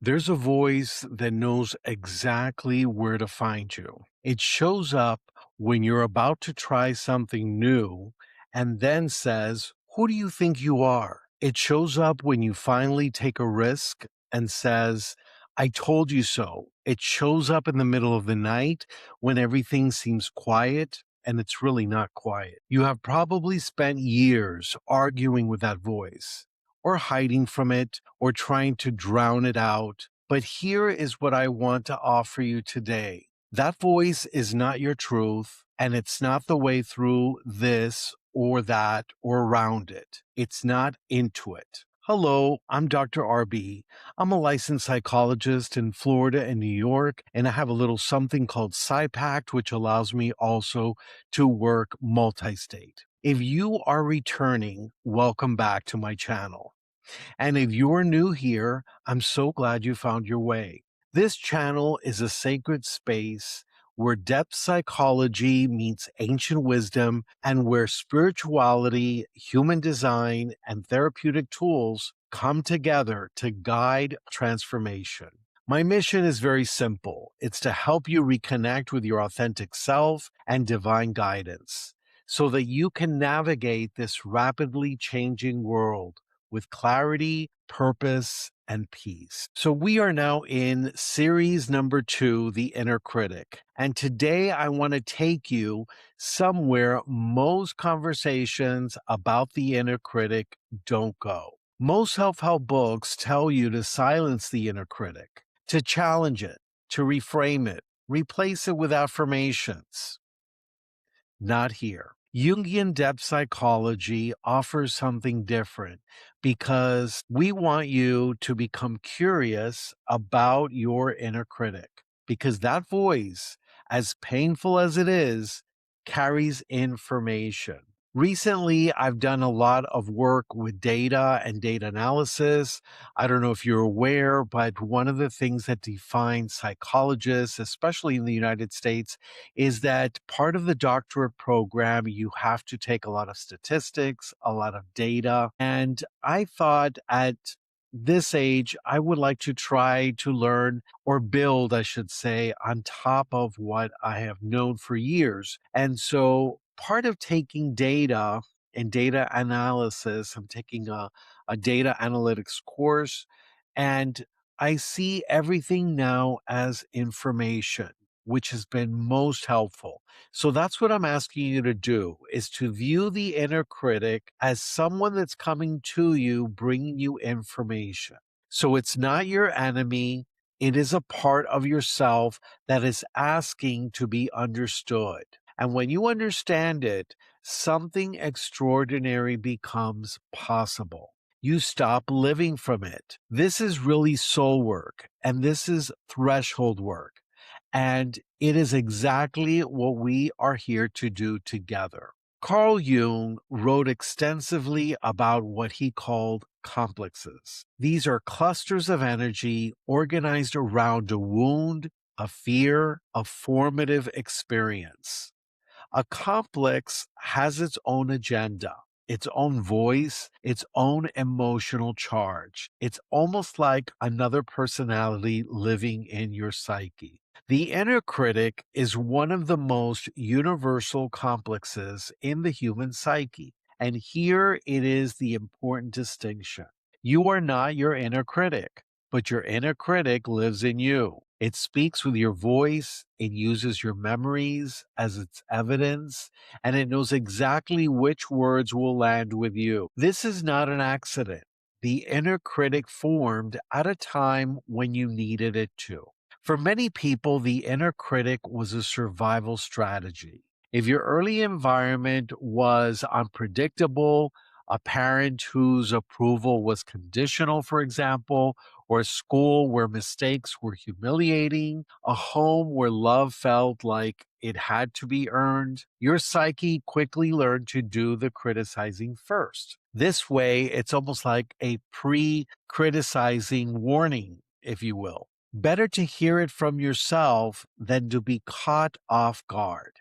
There's a voice that knows exactly where to find you. It shows up when you're about to try something new and then says, "Who do you think you are?" It shows up when you finally take a risk and says, "I told you so." It shows up in the middle of the night when everything seems quiet and it's really not quiet. You have probably spent years arguing with that voice or hiding from it or trying to drown it out. But here is what I want to offer you today. That voice is not your truth, and it's not the way through this or that or around it. It's not into it. Hello, I'm Dr. RB. I'm a licensed psychologist in Florida and New York, and I have a little something called PsyPact, which allows me also to work multi state. If you are returning, welcome back to my channel. And if you're new here, I'm so glad you found your way. This channel is a sacred space where depth psychology meets ancient wisdom and where spirituality, human design, and therapeutic tools come together to guide transformation. My mission is very simple. It's to help you reconnect with your authentic self and divine guidance so that you can navigate this rapidly changing world with clarity, purpose, and peace. So we are now in series number 2, The Inner Critic. And today I want to take you somewhere most conversations about the inner critic don't go. Most self-help books tell you to silence the inner critic, to challenge it, to reframe it, replace it with affirmations. Not here. Jungian depth psychology offers something different because we want you to become curious about your inner critic because that voice, as painful as it is, carries information. Recently, I've done a lot of work with data and data analysis. I don't know if you're aware, but one of the things that defines psychologists, especially in the United States, is that part of the doctorate program, you have to take a lot of statistics, a lot of data. And I thought at this age, I would like to try to learn or build, I should say, on top of what I have known for years. And so part of taking data and data analysis, I'm taking a data analytics course, and I see everything now as information, which has been most helpful. So that's what I'm asking you to do is to view the inner critic as someone that's coming to you, bringing you information. So it's not your enemy. It is a part of yourself that is asking to be understood. And when you understand it, something extraordinary becomes possible. You stop living from it. This is really soul work, and this is threshold work. And it is exactly what we are here to do together. Carl Jung wrote extensively about what he called complexes. These are clusters of energy organized around a wound, a fear, a formative experience. A complex has its own agenda, its own voice, its own emotional charge. It's almost like another personality living in your psyche. The inner critic is one of the most universal complexes in the human psyche. And here it is the important distinction. You are not your inner critic, but your inner critic lives in you. It speaks with your voice, it uses your memories as its evidence, and it knows exactly which words will land with you. This is not an accident. The inner critic formed at a time when you needed it to. For many people, the inner critic was a survival strategy. If your early environment was unpredictable, a parent whose approval was conditional, for example, or a school where mistakes were humiliating, a home where love felt like it had to be earned, your psyche quickly learned to do the criticizing first. This way, it's almost like a pre criticizing warning, if you will. Better to hear it from yourself than to be caught off guard.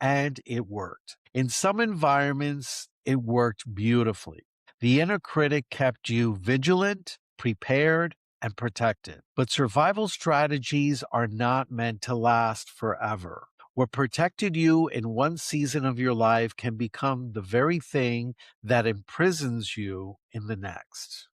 And it worked. In some environments, it worked beautifully. The inner critic kept you vigilant, prepared, and protected. But survival strategies are not meant to last forever. What protected you in one season of your life can become the very thing that imprisons you in the next.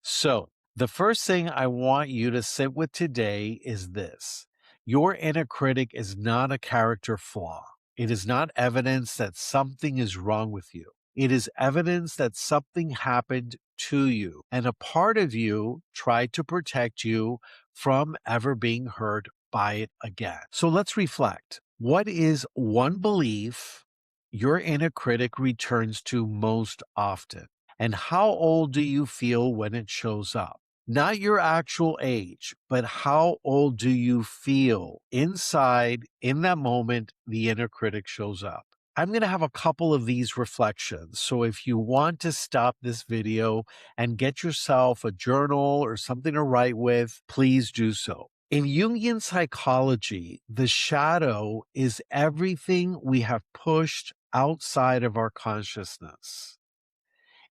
So, the first thing I want you to sit with today is this: your inner critic is not a character flaw. It is not evidence that something is wrong with you. It is evidence that something happened to you, and a part of you tried to protect you from ever being hurt by it again. So let's reflect. What is one belief your inner critic returns to most often? And how old do you feel when it shows up? Not your actual age, but how old do you feel inside in that moment the inner critic shows up? I'm going to have a couple of these reflections. So if you want to stop this video and get yourself a journal or something to write with, please do so. In Jungian psychology, the shadow is everything we have pushed outside of our consciousness.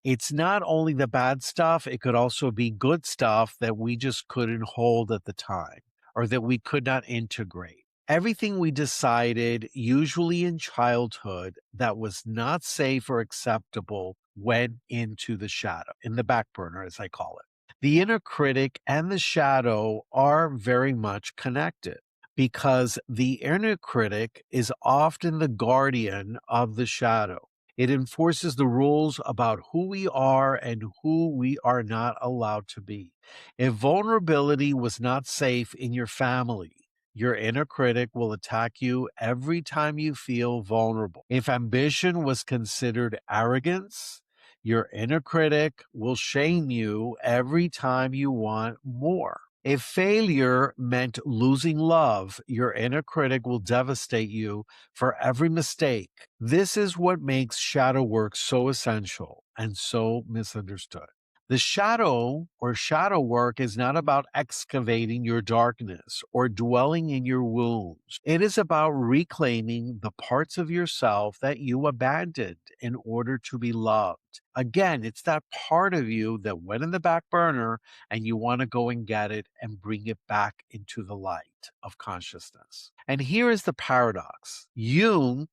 It's not only the bad stuff, it could also be good stuff that we just couldn't hold at the time or that we could not integrate. Everything we decided, usually in childhood, that was not safe or acceptable went into the shadow, in the back burner, as I call it. The inner critic and the shadow are very much connected because the inner critic is often the guardian of the shadow. It enforces the rules about who we are and who we are not allowed to be. If vulnerability was not safe in your family, your inner critic will attack you every time you feel vulnerable. If ambition was considered arrogance, your inner critic will shame you every time you want more. If failure meant losing love, your inner critic will devastate you for every mistake. This is what makes shadow work so essential and so misunderstood. The shadow or shadow work is not about excavating your darkness or dwelling in your wounds. It is about reclaiming the parts of yourself that you abandoned in order to be loved. Again, it's that part of you that went in the back burner and you want to go and get it and bring it back into the light of consciousness. And here is the paradox.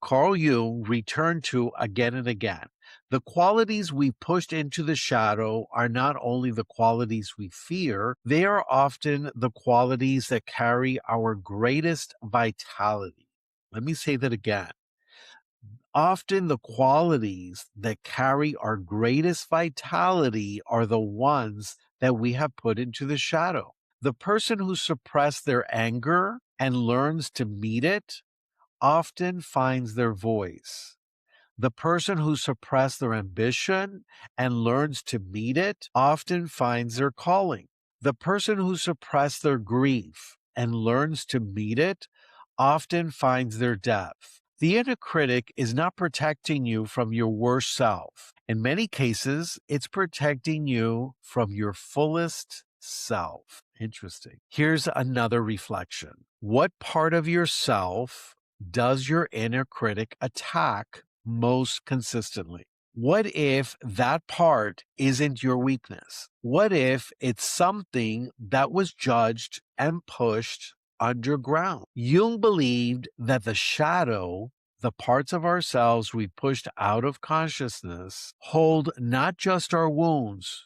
Carl Jung, returned to again and again. The qualities we pushed into the shadow are not only the qualities we fear, they are often the qualities that carry our greatest vitality. Let me say that again. Often the qualities that carry our greatest vitality are the ones that we have put into the shadow. The person who suppressed their anger and learns to meet it often finds their voice. The person who suppressed their ambition and learns to meet it often finds their calling. The person who suppressed their grief and learns to meet it often finds their depth. The inner critic is not protecting you from your worst self. In many cases, it's protecting you from your fullest self. Interesting. Here's another reflection. What part of yourself does your inner critic attack most consistently? What if that part isn't your weakness? What if it's something that was judged and pushed underground? Jung believed that the shadow, the parts of ourselves we pushed out of consciousness, hold not just our wounds,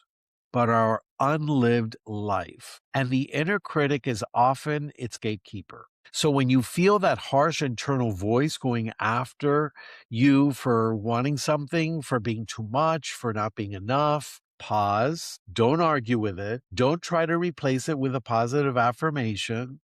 but our unlived life. And the inner critic is often its gatekeeper. So when you feel that harsh internal voice going after you for wanting something, for being too much, for not being enough, pause. Don't argue with it. Don't try to replace it with a positive affirmation.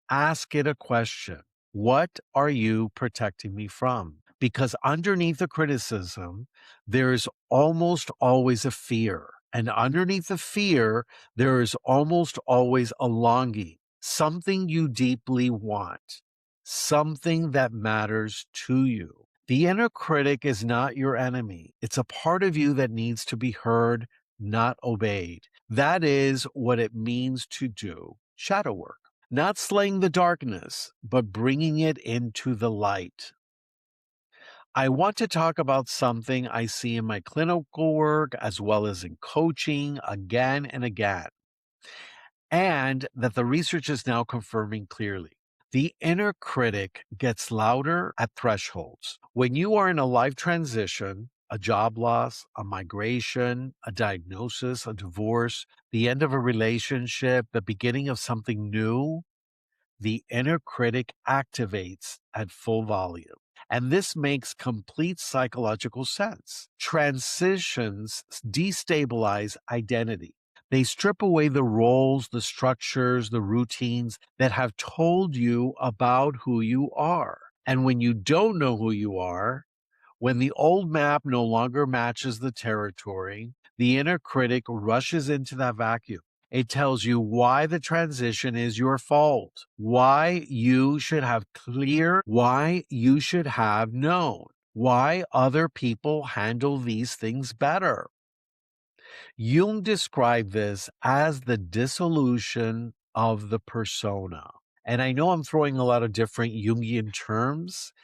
Ask it a question. What are you protecting me from? Because underneath the criticism, there's almost always a fear. And underneath the fear, there is almost always a longing, something you deeply want, something that matters to you. The inner critic is not your enemy. It's a part of you that needs to be heard, not obeyed. That is what it means to do shadow work. Not slaying the darkness, but bringing it into the light. I want to talk about something I see in my clinical work as well as in coaching again and again, and that the research is now confirming clearly. The inner critic gets louder at thresholds. When you are in a life transition, a job loss, a migration, a diagnosis, a divorce, the end of a relationship, the beginning of something new, the inner critic activates at full volume. And this makes complete psychological sense. Transitions destabilize identity. They strip away the roles, the structures, the routines that have told you about who you are. And when you don't know who you are, when the old map no longer matches the territory, the inner critic rushes into that vacuum. It tells you why the transition is your fault, why you should have clear, why you should have known, why other people handle these things better. Jung described this as the dissolution of the persona. And I know I'm throwing a lot of different Jungian terms.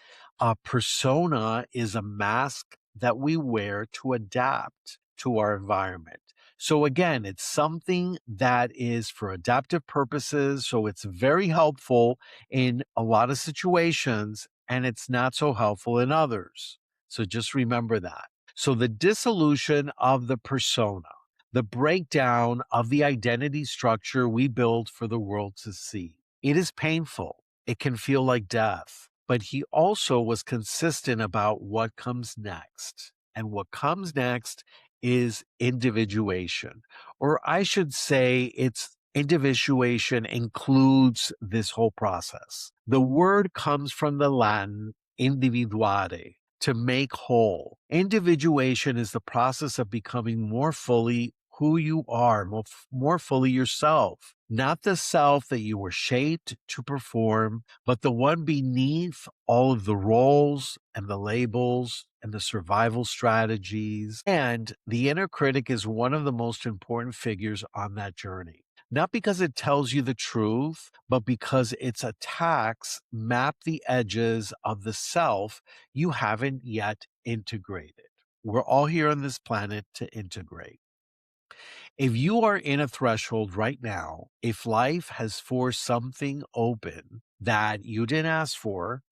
A persona is a mask that we wear to adapt to our environment. So again, it's something that is for adaptive purposes. So it's very helpful in a lot of situations and it's not so helpful in others. So just remember that. So the dissolution of the persona, the breakdown of the identity structure we build for the world to see. It is painful. It can feel like death. But he also was consistent about what comes next. And what comes next is individuation. Or I should say, it's individuation includes this whole process. The word comes from the Latin individuare, to make whole. Individuation is the process of becoming more fully who you are, more fully yourself. Not the self that you were shaped to perform, but the one beneath all of the roles and the labels and the survival strategies. And the inner critic is one of the most important figures on that journey. Not because it tells you the truth, but because its attacks map the edges of the self you haven't yet integrated. We're all here on this planet to integrate. If you are in a threshold right now, if life has forced something open that you didn't ask for,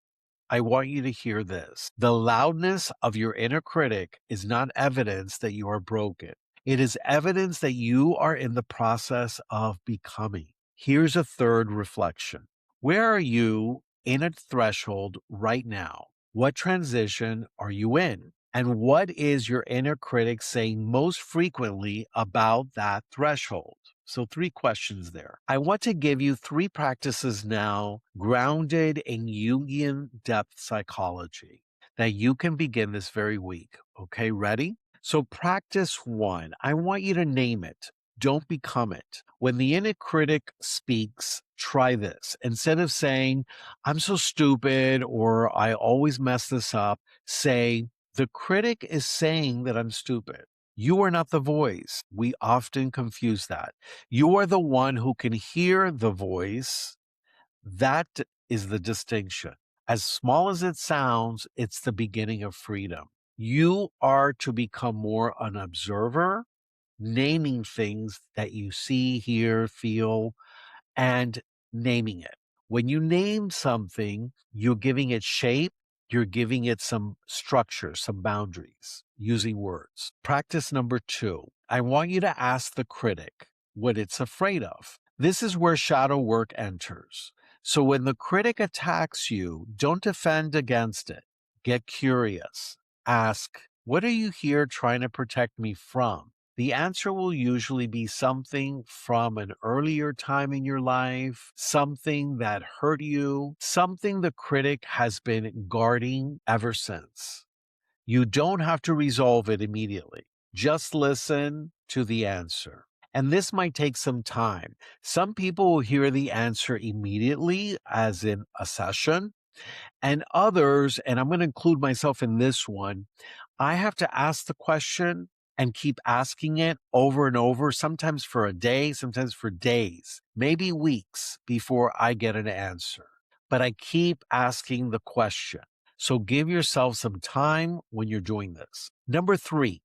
I want you to hear this. The loudness of your inner critic is not evidence that you are broken. It is evidence that you are in the process of becoming. Here's a third reflection. Where are you in a threshold right now? What transition are you in? And what is your inner critic saying most frequently about that threshold? So, 3 questions there. I want to give you 3 practices now grounded in Jungian depth psychology that you can begin this very week. Okay, ready? So, practice 1, I want you to name it. Don't become it. When the inner critic speaks, try this. Instead of saying, I'm so stupid or I always mess this up, say, the critic is saying that I'm stupid. You are not the voice. We often confuse that. You are the one who can hear the voice. That is the distinction. As small as it sounds, it's the beginning of freedom. You are to become more an observer, naming things that you see, hear, feel, and naming it. When you name something, you're giving it shape, you're giving it some structure, some boundaries using words. Practice number 2. I want you to ask the critic what it's afraid of. This is where shadow work enters. So when the critic attacks you, don't defend against it. Get curious. Ask, what are you here trying to protect me from? The answer will usually be something from an earlier time in your life, something that hurt you, something the critic has been guarding ever since. You don't have to resolve it immediately. Just listen to the answer. And this might take some time. Some people will hear the answer immediately, as in a session, and others, and I'm going to include myself in this one, I have to ask the question and keep asking it over and over, sometimes for a day, sometimes for days, maybe weeks before I get an answer. But I keep asking the question. So give yourself some time when you're doing this. Number three,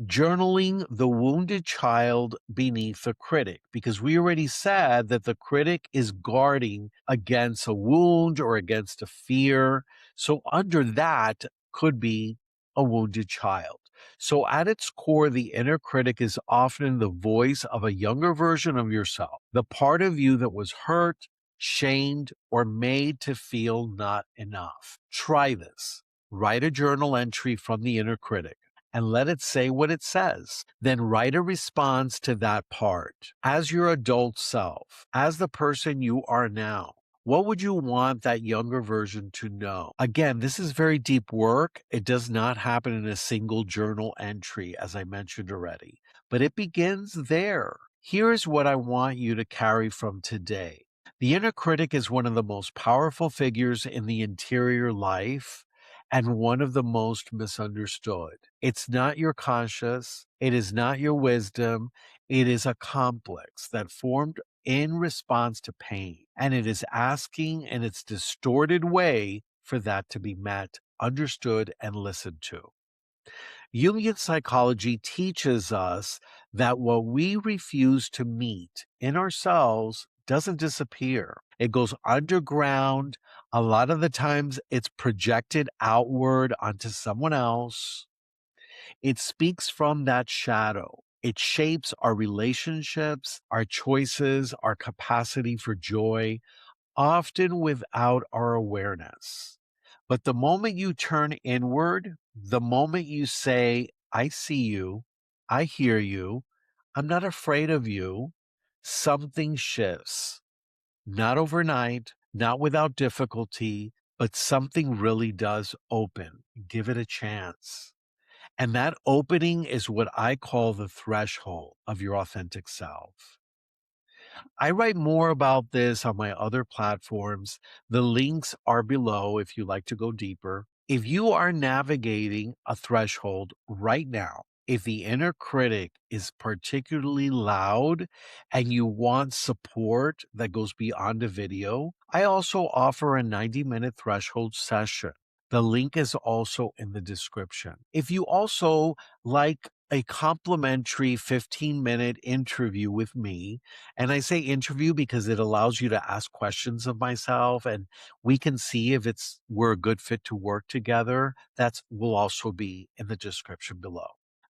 journaling the wounded child beneath the critic, because we already said that the critic is guarding against a wound or against a fear. So under that could be a wounded child. So at its core, the inner critic is often the voice of a younger version of yourself, the part of you that was hurt, shamed, or made to feel not enough. Try this. Write a journal entry from the inner critic and let it say what it says. Then write a response to that part. As your adult self, as the person you are now, what would you want that younger version to know? Again, this is very deep work. It does not happen in a single journal entry, as I mentioned already, but it begins there. Here is what I want you to carry from today. The inner critic is one of the most powerful figures in the interior life and one of the most misunderstood. It's not your conscious, it is not your wisdom, it is a complex that formed in response to pain, and it is asking in its distorted way for that to be met, understood, and listened to. Jungian psychology teaches us that what we refuse to meet in ourselves doesn't disappear. It goes underground. A lot of the times it's projected outward onto someone else. It speaks from that shadow. It shapes our relationships, our choices, our capacity for joy, often without our awareness. But the moment you turn inward, the moment you say, I see you, I hear you, I'm not afraid of you, something shifts. Not overnight, not without difficulty, but something really does open. Give it a chance. And that opening is what I call the threshold of your authentic self. I write more about this on my other platforms. The links are below if you like to go deeper. If you are navigating a threshold right now, if the inner critic is particularly loud and you want support that goes beyond a video, I also offer a 90-minute threshold session. The link is also in the description. If you also like a complimentary 15-minute interview with me, and I say interview because it allows you to ask questions of myself and we can see if we're a good fit to work together. That will also be in the description below.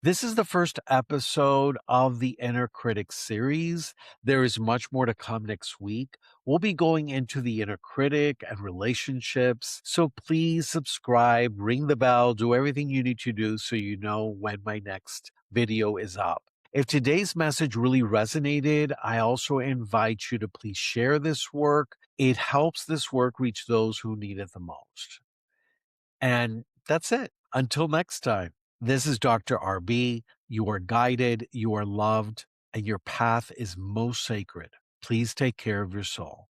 This is the first episode of the Inner Critic series. There is much more to come next week. We'll be going into the inner critic and relationships. So please subscribe, ring the bell, do everything you need to do so you know when my next video is up. If today's message really resonated, I also invite you to please share this work. It helps this work reach those who need it the most. And that's it. Until next time, this is Dr. RB. You are guided, you are loved, and your path is most sacred. Please take care of your soul.